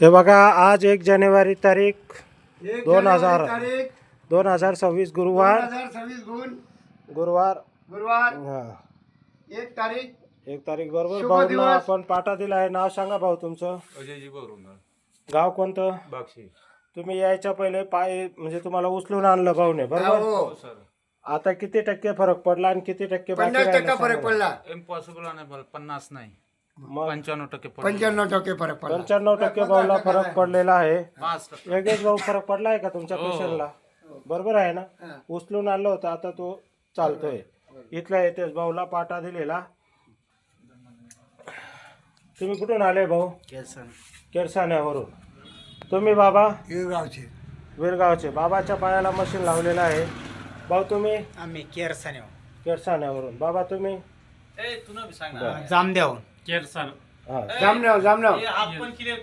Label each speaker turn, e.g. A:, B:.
A: हे बघा आज 1 जानेवारी तारीख 2026 गुरुवार
B: 2026
A: गुरुवार हा
B: 1 तारीख
A: 1 तारीख बरोबर.
B: शुभ
A: भाऊंना
B: दिवस.
A: आपण पाटा दिला आहे. नाव सांगा भाऊ तुमचं.
C: अजयजी बरोबर
A: गाव कोणतं.
C: बाक्षी.
A: तुम्ही यायच्या पहिले पाय म्हणजे तुम्हाला उचलून आणलं भाऊने बरोबर.
B: हो
C: सर
A: आता किती टक्के फरक पडला आणि किती टक्के बाकी
B: 50%
A: राहिलं
B: फरक
A: सांगा.
B: पडला.
C: इम्पॉसिबल नाही मला 50 नाही
A: मग
C: 95% पडलं.
B: 95% फरक पडला.
A: 95% भाऊला फरक पडलेला आहे.
C: 5%
A: योगेश भाऊ फरक पडला आहे का तुमच्या
C: हो.
A: पेशंटला. बरोबर आहे ना.
B: हा.
A: उचलून आणलं होतं आता तो चालतोय. इथल्या येतेच भाऊला पाटा दिलेला. तुम्ही कुठून आले भाऊ. केरसाण्यावरून. तुम्ही बाबा
B: गावचे
A: विरगावचे. बाबाच्या पायाला मशीन लावलेलं आहे. भाऊ तुम्ही
B: आम्ही केरसाने
A: केरसाण्यावरून. बाबा तुम्ही
C: ए तू ना सांग
A: बरं.
B: जामदेव
C: केरसन
A: हा
B: जामनेव
C: आपण किती